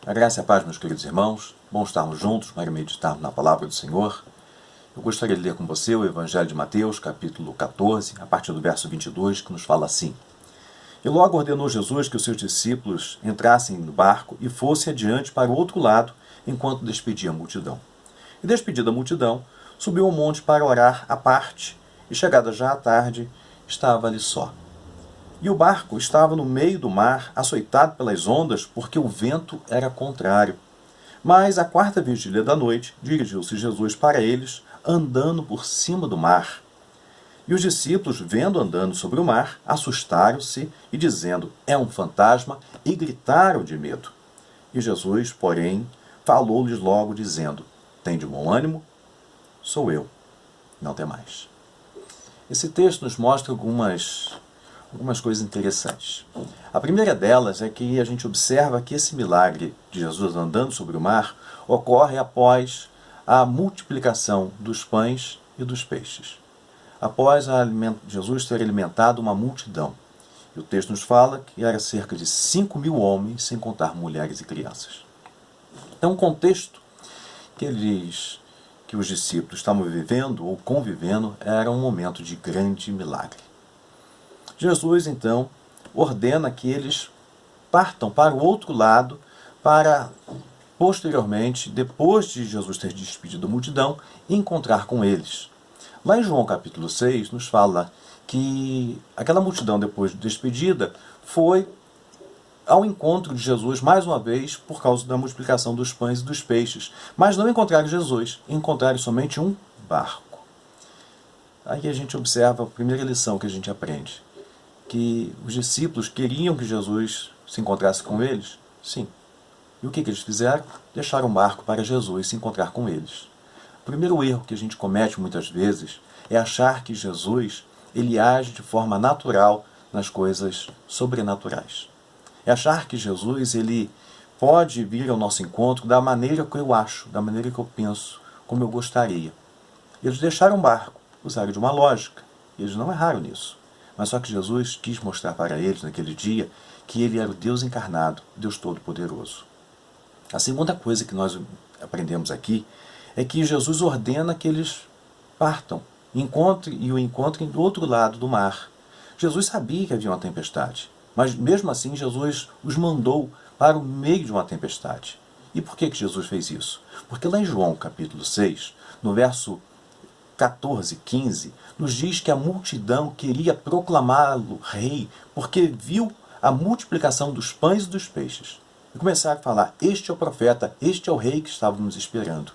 A graça e a paz, meus queridos irmãos. Bom estarmos juntos para meditarmos na palavra do Senhor. Eu gostaria de ler com você o Evangelho de Mateus, capítulo 14, a partir do verso 22, que nos fala assim. E logo ordenou Jesus que os seus discípulos entrassem no barco e fossem adiante para o outro lado, enquanto despedia a multidão. E despedida a multidão, subiu ao monte para orar à parte, e chegada já à tarde, estava ali só. E o barco estava no meio do mar, açoitado pelas ondas, porque o vento era contrário. Mas, à quarta vigília da noite, dirigiu-se Jesus para eles, andando por cima do mar. E os discípulos, vendo andando sobre o mar, assustaram-se e, dizendo, é um fantasma, e gritaram de medo. E Jesus, porém, falou-lhes logo, dizendo, tende bom ânimo, sou eu, não temais. Esse texto nos mostra algumas coisas interessantes. A primeira delas é que a gente observa que esse milagre de Jesus andando sobre o mar ocorre após a multiplicação dos pães e dos peixes. Após Jesus ter alimentado uma multidão. E o texto nos fala que era cerca de 5.000 homens, sem contar mulheres e crianças. Então, o contexto que os discípulos estavam vivendo ou convivendo era um momento de grande milagre. Jesus, então, ordena que eles partam para o outro lado para, posteriormente, depois de Jesus ter despedido a multidão, encontrar com eles. Lá em João capítulo 6, nos fala que aquela multidão, depois de despedida, foi ao encontro de Jesus mais uma vez por causa da multiplicação dos pães e dos peixes. Mas não encontraram Jesus, encontraram somente um barco. Aí a gente observa a primeira lição que a gente aprende. Que os discípulos queriam que Jesus se encontrasse com eles? Sim. E o que eles fizeram? Deixaram um barco para Jesus se encontrar com eles. O primeiro erro que a gente comete muitas vezes é achar que Jesus ele age de forma natural nas coisas sobrenaturais. É achar que Jesus ele pode vir ao nosso encontro da maneira que eu acho, da maneira que eu penso, como eu gostaria. Eles deixaram o barco, usaram de uma lógica. Eles não erraram nisso. Mas só que Jesus quis mostrar para eles, naquele dia, que ele era o Deus encarnado, Deus Todo-Poderoso. A segunda coisa que nós aprendemos aqui é que Jesus ordena que eles partam e o encontrem do outro lado do mar. Jesus sabia que havia uma tempestade, mas mesmo assim Jesus os mandou para o meio de uma tempestade. E por que Jesus fez isso? Porque lá em João capítulo 6, no verso 14, 15, nos diz que a multidão queria proclamá-lo rei, porque viu a multiplicação dos pães e dos peixes. E começaram a falar, este é o profeta, este é o rei que estávamos esperando.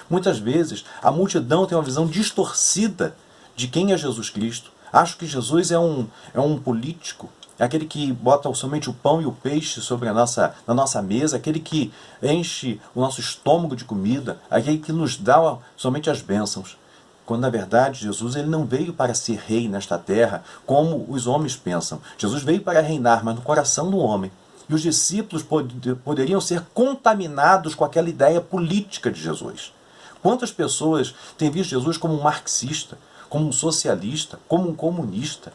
Muitas vezes, a multidão tem uma visão distorcida de quem é Jesus Cristo. Acho que Jesus é um político, é aquele que bota somente o pão e o peixe sobre na nossa mesa, aquele que enche o nosso estômago de comida, aquele que nos dá somente as bênçãos. Quando, na verdade, Jesus ele não veio para ser rei nesta terra, como os homens pensam. Jesus veio para reinar, mas no coração do homem. E os discípulos poderiam ser contaminados com aquela ideia política de Jesus. Quantas pessoas têm visto Jesus como um marxista, como um socialista, como um comunista?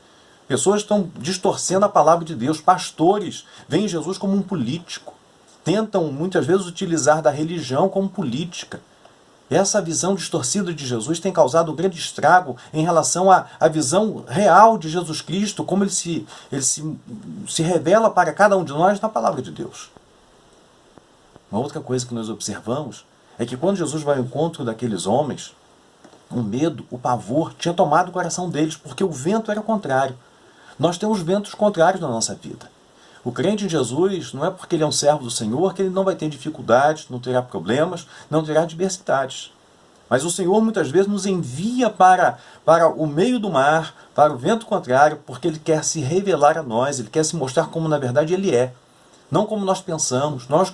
Pessoas estão distorcendo a palavra de Deus. Pastores veem Jesus como um político. Tentam, muitas vezes, utilizar da religião como política. Essa visão distorcida de Jesus tem causado um grande estrago em relação à visão real de Jesus Cristo, como ele se revela para cada um de nós na palavra de Deus. Uma outra coisa que nós observamos é que quando Jesus vai ao encontro daqueles homens, o medo, o pavor tinha tomado o coração deles, porque o vento era contrário. Nós temos ventos contrários na nossa vida. O crente em Jesus não é porque ele é um servo do Senhor que ele não vai ter dificuldades, não terá problemas, não terá adversidades. Mas o Senhor muitas vezes nos envia para o meio do mar, para o vento contrário, porque Ele quer se revelar a nós, Ele quer se mostrar como na verdade Ele é. Não como nós pensamos, não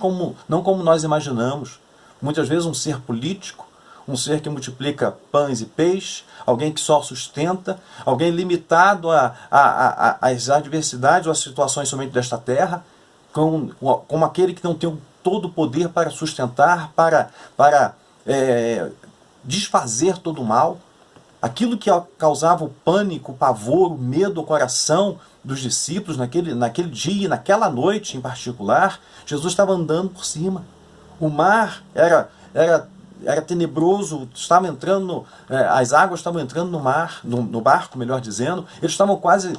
como nós imaginamos. Muitas vezes um ser político, um ser que multiplica pães e peixes, alguém que só sustenta, alguém limitado às adversidades ou às situações somente desta terra, como aquele que não tem todo o poder para sustentar, para desfazer todo o mal. Aquilo que causava o pânico, o pavor, o medo ao coração dos discípulos naquele dia, naquela noite em particular, Jesus estava andando por cima. O mar era tenebroso, estava entrando, as águas estavam entrando no mar, no barco, melhor dizendo, eles estavam quase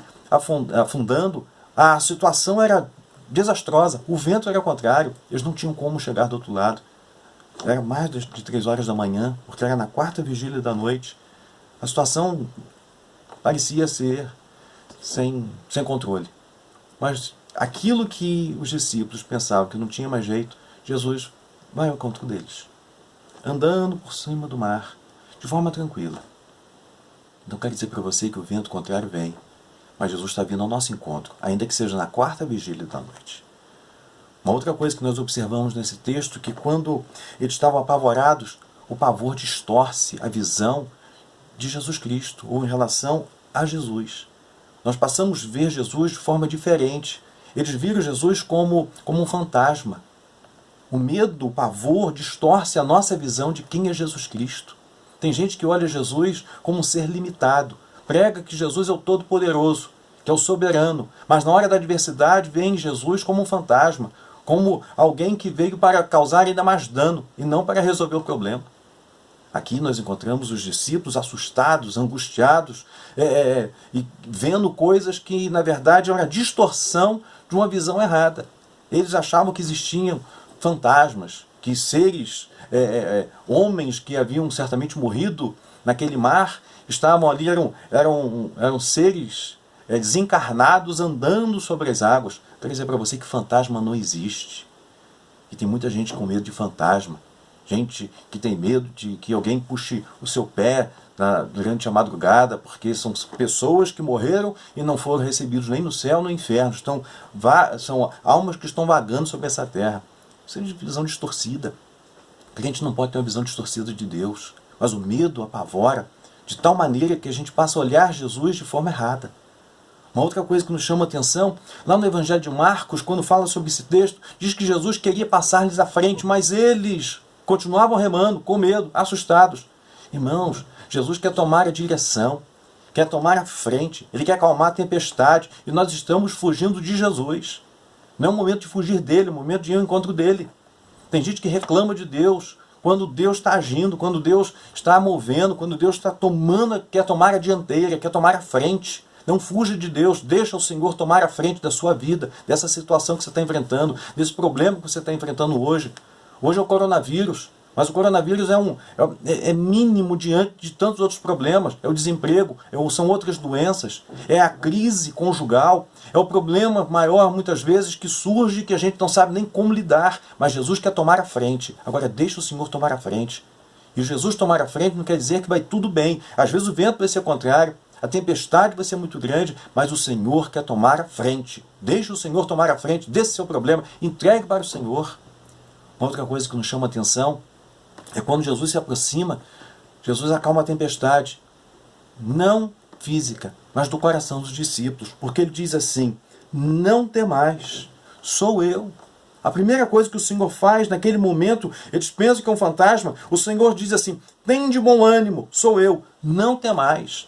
afundando, a situação era desastrosa, o vento era contrário, eles não tinham como chegar do outro lado. Era mais de 3 horas da manhã, porque era na 4ª vigília da noite. A situação parecia ser sem controle. Mas aquilo que os discípulos pensavam que não tinha mais jeito, Jesus vai ao encontro deles, andando por cima do mar, de forma tranquila. Não quero dizer para você que o vento contrário vem, mas Jesus está vindo ao nosso encontro, ainda que seja na 4ª vigília da noite. Uma outra coisa que nós observamos nesse texto é que quando eles estavam apavorados, o pavor distorce a visão de Jesus Cristo, ou em relação a Jesus. Nós passamos a ver Jesus de forma diferente. Eles viram Jesus como um fantasma. O medo, o pavor distorce a nossa visão de quem é Jesus Cristo. Tem gente que olha Jesus como um ser limitado, prega que Jesus é o Todo-Poderoso, que é o soberano, mas na hora da adversidade vê em Jesus como um fantasma, como alguém que veio para causar ainda mais dano e não para resolver o problema. Aqui nós encontramos os discípulos assustados, angustiados, e vendo coisas que, na verdade, eram a distorção de uma visão errada. Eles achavam que existiam fantasmas, que seres, homens que haviam certamente morrido naquele mar, estavam ali, eram seres desencarnados andando sobre as águas. Quero dizer para você que fantasma não existe. E tem muita gente com medo de fantasma. Gente que tem medo de que alguém puxe o seu pé durante a madrugada, porque são pessoas que morreram e não foram recebidos nem no céu nem no inferno. São almas que estão vagando sobre essa terra. Isso é visão distorcida. A gente não pode ter uma visão distorcida de Deus. Mas o medo apavora de tal maneira que a gente passa a olhar Jesus de forma errada. Uma outra coisa que nos chama a atenção, lá no Evangelho de Marcos, quando fala sobre esse texto, diz que Jesus queria passar-lhes à frente, mas eles continuavam remando, com medo, assustados. Irmãos, Jesus quer tomar a direção, quer tomar a frente, Ele quer acalmar a tempestade, e nós estamos fugindo de Jesus. Não é um momento de fugir dele, é um momento de ir ao encontro dele. Tem gente que reclama de Deus, quando Deus está agindo, quando Deus está movendo, quando Deus está quer tomar a dianteira, quer tomar a frente. Não fuja de Deus, deixa o Senhor tomar a frente da sua vida, dessa situação que você está enfrentando, desse problema que você está enfrentando hoje. Hoje é o coronavírus, mas o coronavírus é mínimo diante de tantos outros problemas. É o desemprego, são outras doenças, é a crise conjugal, é o problema maior muitas vezes que surge que a gente não sabe nem como lidar, mas Jesus quer tomar a frente. Agora deixa o Senhor tomar a frente. E Jesus tomar a frente não quer dizer que vai tudo bem. Às vezes o vento vai ser contrário, a tempestade vai ser muito grande, mas o Senhor quer tomar a frente. Deixa o Senhor tomar a frente desse seu problema, entregue para o Senhor. Uma outra coisa que nos chama a atenção é quando Jesus se aproxima, Jesus acalma a tempestade, não física, mas do coração dos discípulos, porque ele diz assim: não temais, sou eu. A primeira coisa que o Senhor faz naquele momento, eles pensam que é um fantasma, o Senhor diz assim: tem de bom ânimo, sou eu, não temais.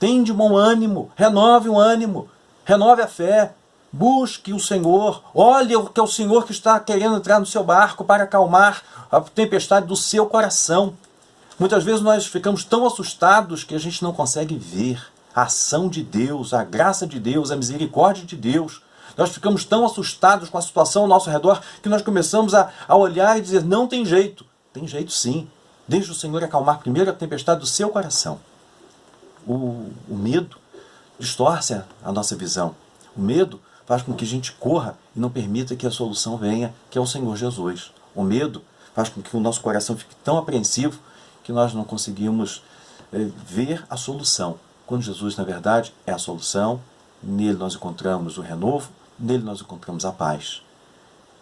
Tem de bom ânimo, renove o ânimo, renove a fé. Busque o Senhor, olhe que é o Senhor que está querendo entrar no seu barco para acalmar a tempestade do seu coração. Muitas vezes nós ficamos tão assustados que a gente não consegue ver a ação de Deus, a graça de Deus, a misericórdia de Deus. Nós ficamos tão assustados com a situação ao nosso redor que nós começamos a olhar e dizer: não tem jeito. Tem jeito sim. Deixe o Senhor acalmar primeiro a tempestade do seu coração. O medo distorce a nossa visão. O medo faz com que a gente corra e não permita que a solução venha, que é o Senhor Jesus. O medo faz com que o nosso coração fique tão apreensivo que nós não conseguimos ver a solução. Quando Jesus, na verdade, é a solução, nele nós encontramos o renovo, nele nós encontramos a paz.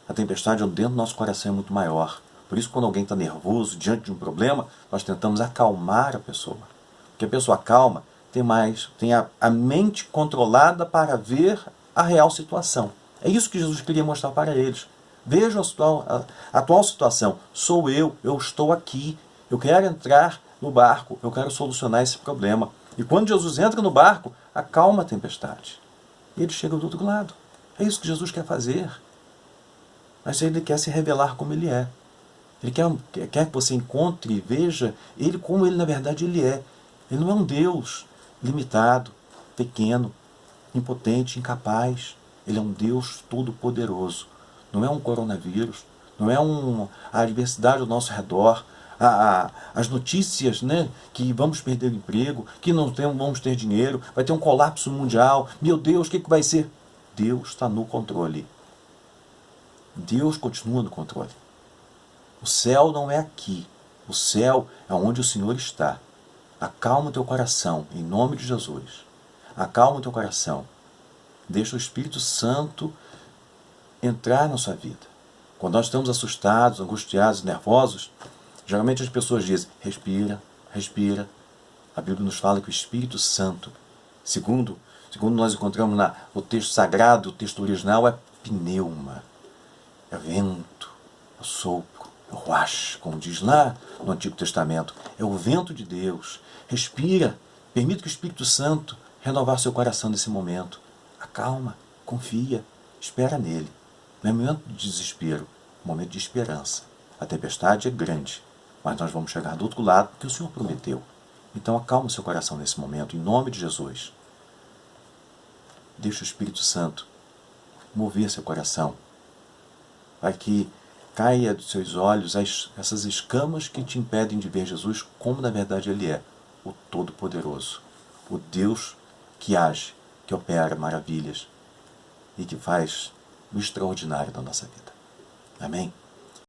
A tempestade dentro do nosso coração é muito maior. Por isso, quando alguém está nervoso, diante de um problema, nós tentamos acalmar a pessoa. Porque a pessoa calma tem a mente controlada para ver a real situação. É isso que Jesus queria mostrar para eles. Vejam a atual situação. Sou eu estou aqui. Eu quero entrar no barco, eu quero solucionar esse problema. E quando Jesus entra no barco, acalma a tempestade. E ele chega do outro lado. É isso que Jesus quer fazer. Mas ele quer se revelar como ele é. Ele quer que você encontre e veja ele como ele na verdade ele é. Ele não é um Deus limitado, pequeno, impotente, incapaz. Ele é um Deus todo-poderoso. Não é um coronavírus, não é a adversidade ao nosso redor, as notícias, né, que vamos perder o emprego, que não vamos ter dinheiro, vai ter um colapso mundial. Meu Deus, o que vai ser? Deus está no controle. Deus continua no controle. O céu não é aqui. O céu é onde o Senhor está. Acalma o teu coração, em nome de Jesus. Acalma o teu coração. Deixa o Espírito Santo entrar na sua vida. Quando nós estamos assustados, angustiados, nervosos, geralmente as pessoas dizem, respira, respira. A Bíblia nos fala que o Espírito Santo, segundo nós encontramos no texto sagrado, o texto original é pneuma, é vento, é sopro, é ruach, como diz lá no Antigo Testamento. É o vento de Deus. Respira, permita que o Espírito Santo renovar seu coração nesse momento. Acalma, confia, espera nele. Não é momento de desespero, é momento de esperança. A tempestade é grande, mas nós vamos chegar do outro lado porque o Senhor prometeu. Então acalma o seu coração nesse momento, em nome de Jesus. Deixa o Espírito Santo mover seu coração, para que caia dos seus olhos essas escamas que te impedem de ver Jesus como na verdade Ele é, o Todo-Poderoso, o Deus que age, que opera maravilhas e que faz o extraordinário da nossa vida. Amém?